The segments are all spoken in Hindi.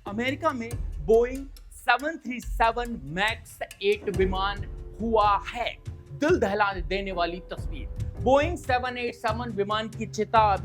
अमेरिका में बोइंग 737 मैक्स 8 विमान हुआ है। दिल दहला देने वाली तस्वीर। बोइंग 787 विमान की चिता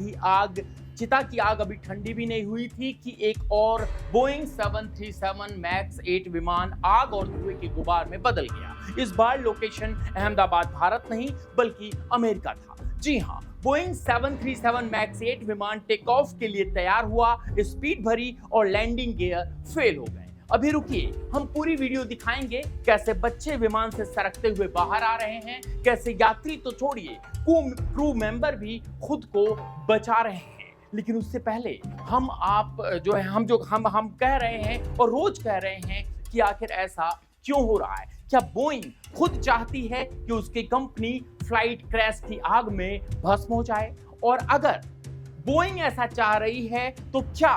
की आग अभी ठंडी भी नहीं हुई थी कि एक और बोइंग 737 मैक्स 8 विमान आग और धुएं के गुबार में बदल गया। इस बार लोकेशन अहमदाबाद भारत नहीं बल्कि अमेरिका था। जी हाँ, बोइंग 737 मैक्स 8 विमान टेक ऑफ के लिए तैयार हुआ, स्पीड भरी और लैंडिंग गियर फेल हो गए। अभी रुकिए, हम पूरी वीडियो दिखाएंगे कैसे बच्चे विमान से सरकते हुए बाहर आ रहे हैं, कैसे यात्री तो छोड़िए क्रू मेंबर भी खुद को बचा रहे हैं। लेकिन उससे पहले हम कह रहे हैं और रोज कह रहे हैं कि आखिर ऐसा क्यों हो रहा है। क्या बोइंग खुद चाहती है कि उसकी कंपनी फ्लाइट क्रैश की आग में भस्म हो जाए? और अगर बोइंग ऐसा चाह रही है तो क्या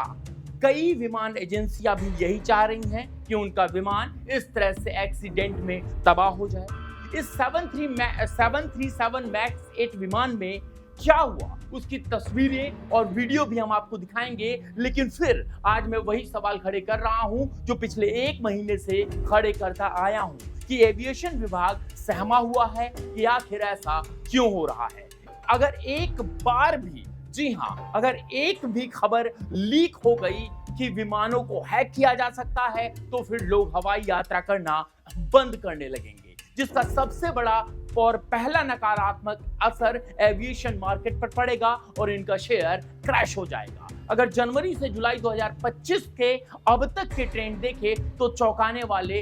कई विमान एजेंसियां भी यही चाह रही हैं कि उनका विमान इस तरह से एक्सीडेंट में तबाह हो जाए? इस 737 मैक्स 8 विमान में क्या हुआ, उसकी तस्वीरें और वीडियो भी हम आपको दिखाएंगे। लेकिन फिर आज मैं वही सवाल खड़े कर रहा हूं जो पिछले 1 महीने से खड़े करता आया हूं कि एविएशन विभाग सहमा हुआ है कि आखिर ऐसा क्यों हो रहा है। अगर एक बार भी, जी हाँ, अगर एक भी खबर लीक हो गई कि विमानों को हैक किया जा सकता है तो फिर लोग हवाई यात्रा करना बंद करने लगेंगे, जिसका सबसे बड़ा और पहला नकारात्मक असर एविएशन मार्केट पर पड़ेगा और इनका शेयर क्रैश हो जाएगा। अगर जनवरी से जुलाई 2025 के अब तक के ट्रेंड देखें तो चौंकाने वाले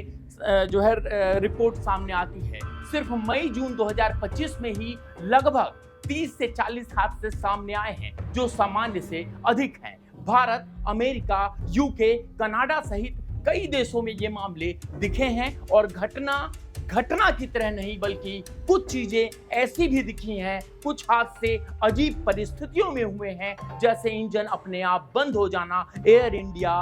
रिपोर्ट सामने आती है। सिर्फ मई जून 2025 में ही लगभग 30 से 40 हादसे सामने आए हैं जो सामान्य से अधिक हैं। भारत, अमेरिका, यूके, कनाडा सहित कई देशों में ये मामले दिखे हैं और घटना की तरह नहीं बल्कि कुछ चीजें ऐसी भी दिखी हैं, कुछ हादसे अजीब परिस्थितियों में हुए हैं, जैसे इंजन अपने आप बंद हो जाना, एयर इंडिया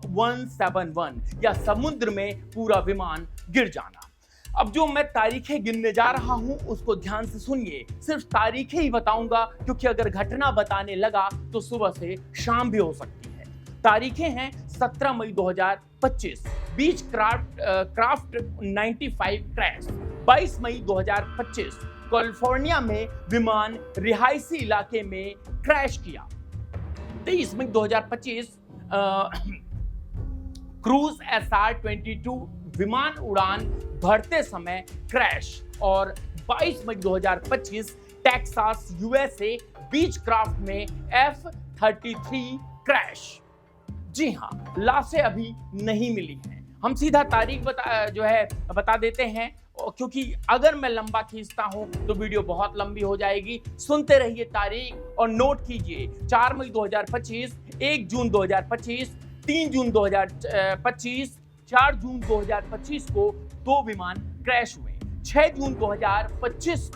171 या समुद्र में पूरा विमान गिर जाना। अब जो मैं तारीखें गिनने जा रहा हूं उसको ध्यान से सुनिए। सिर्फ तारीखें ही बताऊंगा क्योंकि अगर घटना बताने लगा तो सुबह से शाम भी हो सकती है। तारीखें हैं 17 मई 2025 बीच क्राफ्ट 95 क्रैश। 22 मई 2025 कैलिफोर्निया में विमान रिहायशी इलाके में क्रैश किया। 23 मई 2025 क्रूज SR-22 विमान उड़ान भरते समय क्रैश। और 22 मई 2025 टेक्सास USA बीच क्राफ्ट में F-33 क्रैश। जी हाँ, लाशें अभी नहीं मिली हैं। हम सीधा तारीख बता देते हैं क्योंकि अगर मैं लंबा खींचता हूं तो वीडियो बहुत लंबी हो जाएगी। सुनते रहिए तारीख और नोट कीजिए। 4 मई 2025, 1 जून 2025, 3 जून 2025, 4 जून 2025 को 2 विमान क्रैश हुए। 6 जून 2025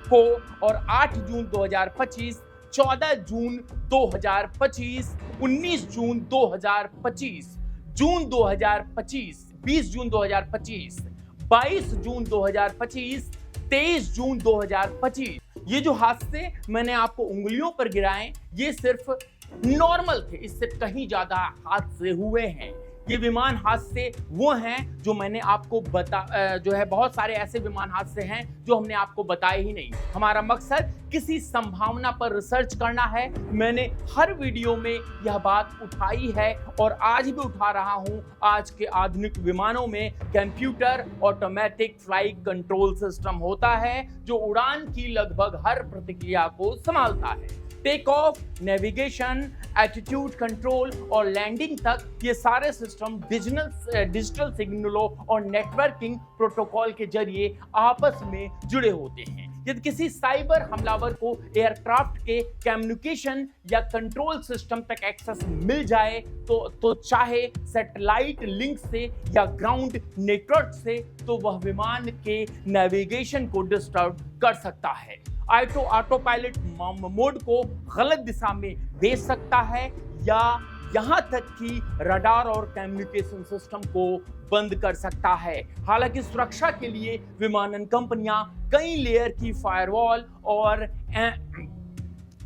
को और 8 जून 2025, 14 जून 2025, 19 जून 2025, जून 2025, 20 जून 2025, 22 जून 2025, 23 जून 2025। ये जो हादसे मैंने आपको उंगलियों पर गिराए ये सिर्फ नॉर्मल थे, इससे कहीं ज्यादा हादसे हुए हैं। ये विमान हादसे वो हैं जो मैंने आपको बहुत सारे ऐसे विमान हादसे हैं जो हमने आपको बताए ही नहीं। हमारा मकसद किसी संभावना पर रिसर्च करना है। मैंने हर वीडियो में यह बात उठाई है और आज भी उठा रहा हूं। आज के आधुनिक विमानों में computer automatic flight control system होता है जो उड़ान की लगभग हर प्रतिक्रिया को संभालता है। Take off, navigation, attitude control और लैंडिंग तक ये सारे सिस्टम डिजिटल सिग्नलों और नेटवर्किंग प्रोटोकॉल के जरिए आपस में जुड़े होते हैं। यदि किसी साइबर हमलावर को एयरक्राफ्ट के कम्युनिकेशन या कंट्रोल सिस्टम तक एक्सेस मिल जाए तो चाहे सैटेलाइट लिंक से या ग्राउंड नेटवर्क से, तो वह विमान के नेविगेशन को डिस्टर्ब कर सकता है। ऑटो पायलट मोड को गलत दिशा में भेज सकता है या यहां तक कि रडार और कम्युनिकेशन सिस्टम को बंद कर सकता है। हालांकि सुरक्षा के लिए विमानन कंपनियां कई लेयर की फायरवॉल और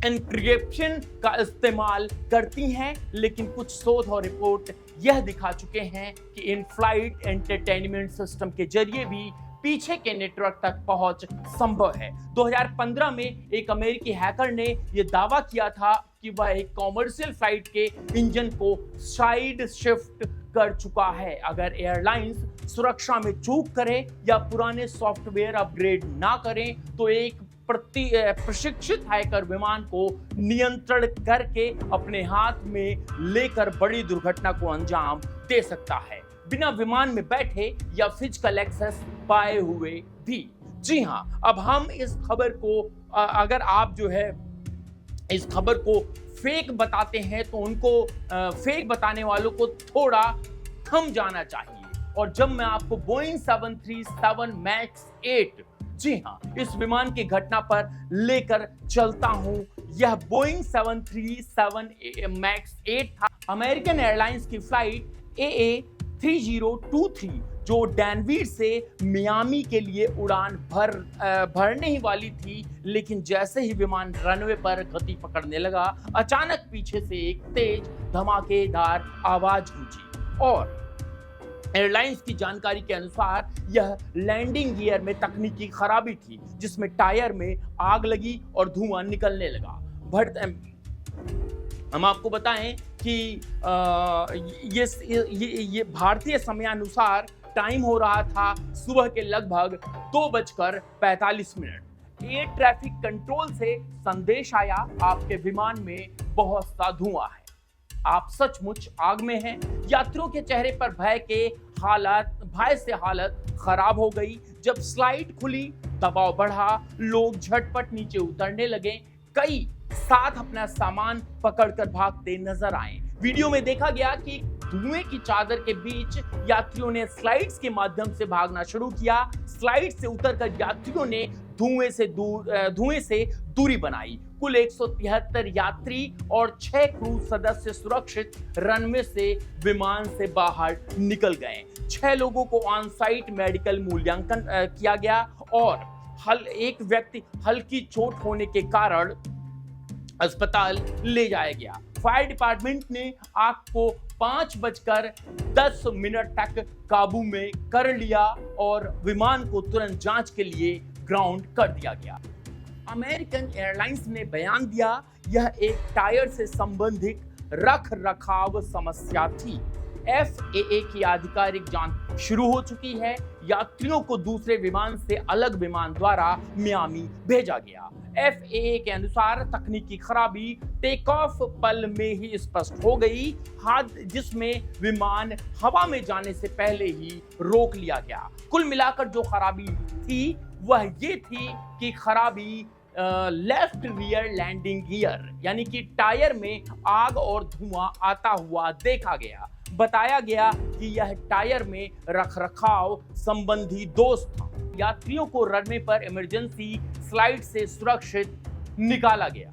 एन्क्रिप्शन का इस्तेमाल करती हैं, लेकिन कुछ शोध और रिपोर्ट यह दिखा चुके हैं कि इन फ्लाइट एंटरटेनमेंट सिस्टम के जरिए भी पीछे के नेटवर्क तक पहुंच संभव है। 2015 में एक अमेरिकी हैकर ने यह दावा किया था कि वह एक कॉमर्शियल फ्लाइट के इंजन को साइड शिफ्ट कर चुका है। अगर एयरलाइंस सुरक्षा में चूक करे या पुराने सॉफ्टवेयर अपग्रेड ना करें तो एक प्रशिक्षित हैकर विमान को नियंत्रण करके अपने हाथ में लेकर बड़ी दुर्घटना को अंजाम दे सकता है, बिना विमान में बैठे या फिजिकल एक्सेस पाए हुए भी। जी हां, अब हम इस खबर को अगर आप जो है इस खबर को फेक बताते हैं तो उनको फेक बताने वालों को थोड़ा थम जाना चाहिए। और जब मैं आपको बोइंग 737 मैक्स 8 जी हाँ इस विमान की घटना पर लेकर चलता हूं, यह बोइंग 737 मैक्स 8 था। अमेरिकन एयरलाइंस की फ्लाइट AA3023 जो डैनवीर से मियामी के लिए उड़ान भरने ही वाली थी, लेकिन जैसे ही विमान रनवे पर गति पकड़ने लगा, अचानक पीछे से एक तेज धमाकेदार आवाज गूंजी और एयरलाइंस की जानकारी के अनुसार यह लैंडिंग गियर में तकनीकी खराबी थी, जिसमें टायर में आग लगी और धुआं निकलने लगा। हम आपको बताएं कि ये भारतीय समयानुसार टाइम हो रहा था सुबह के लगभग 2:45। एयर ट्रैफिक कंट्रोल से संदेश आया, आपके विमान में बहुत सा धुआं है, आप सचमुच आग में हैं। यात्रियों के चेहरे पर भय से हालत खराब हो गई। जब स्लाइड खुली, दबाव बढ़ा, लोग झटपट नीचे उतरने लगे, कई साथ अपना सामान पकड़कर भागते नजर आए। वीडियो में देखा गया कि धुएं की चादर के बीच यात्रियों ने स्लाइड्स के माध्यम से भागना शुरू किया। स्लाइड से उतरकर यात्रियों ने धुएं से दूरी बनाई। कुल 173 यात्री और 6 क्रू सदस्य सुरक्षित रनवे से विमान से बाहर निकल गए। 6 लोगों को ऑन साइट मेडिकल मूल्यांकन किया गया और एक व्यक्ति हल्की चोट होने के कारण अस्पताल ले जाया गया। फायर डिपार्टमेंट ने आग को 5:10 तक काबू में कर लिया और विमान को तुरंत जांच के लिए ग्राउंड कर दिया गया। अमेरिकन एयरलाइंस ने बयान दिया, यह एक टायर से संबंधित रख रखाव समस्या थी। FAA की आधिकारिक जांच शुरू हो चुकी है। यात्रियों को दूसरे विमान से अलग विमान द्वारा मियामी भेजा गया। FAA के अनुसार तकनीकी खराबी टेक ऑफ पल में ही स्पष्ट हो गई, जिसमें विमान हवा में जाने से पहले ही रोक लिया गया। कुल मिलाकर जो खराबी थी वह ये थी कि खराबी लेफ्ट रियर लैंडिंग गियर यानी कि टायर में आग और धुआं आता हुआ देखा गया। बताया गया कि यह टायर में रखरखाव संबंधी दोष था। यात्रियों को रनवे पर इमरजेंसी स्लाइड से सुरक्षित निकाला गया।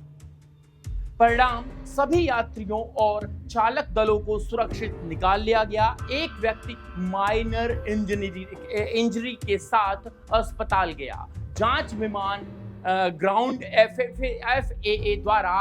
परिणाम, सभी यात्रियों और चालक दलों को सुरक्षित निकाल लिया गया। एक व्यक्ति माइनर इंजरी के साथ अस्पताल गया। जांच विमान ग्राउंड FAA द्वारा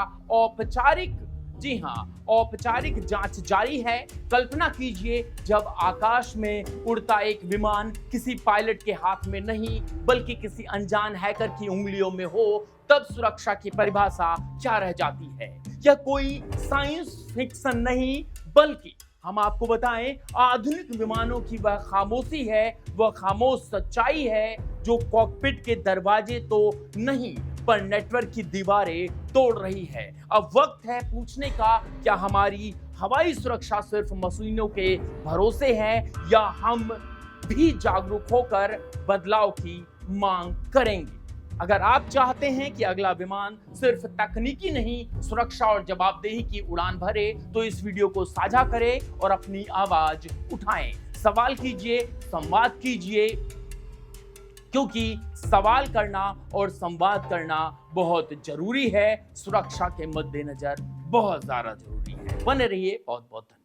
औपचारिक जांच जारी है। कल्पना कीजिए जब आकाश में उड़ता एक विमान किसी पायलट के हाथ में नहीं बल्कि किसी अनजान हैकर की उंगलियों में हो, तब सुरक्षा की परिभाषा क्या रह जाती है। यह कोई साइंस फिक्शन नहीं बल्कि हम आपको बताएं आधुनिक विमानों की वह खामोशी है, वह खामोश सच्चाई है जो कॉकपिट के दरवाजे तो नहीं पर नेटवर्क की दीवारें तोड़ रही है। अब वक्त है पूछने का, क्या हमारी हवाई सुरक्षा सिर्फ मशीनों के भरोसे है या हम भी जागरूक होकर बदलाव की मांग करेंगे। अगर आप चाहते हैं कि अगला विमान सिर्फ तकनीकी नहीं सुरक्षा और जवाबदेही की उड़ान भरे तो इस वीडियो को साझा करें और अपनी आवाज उठाएं। सवाल कीजिए, संवाद कीजिए, क्योंकि सवाल करना और संवाद करना बहुत जरूरी है। सुरक्षा के मद्देनजर बहुत ज्यादा जरूरी है। बने रहिए, बहुत बहुत धन्यवाद।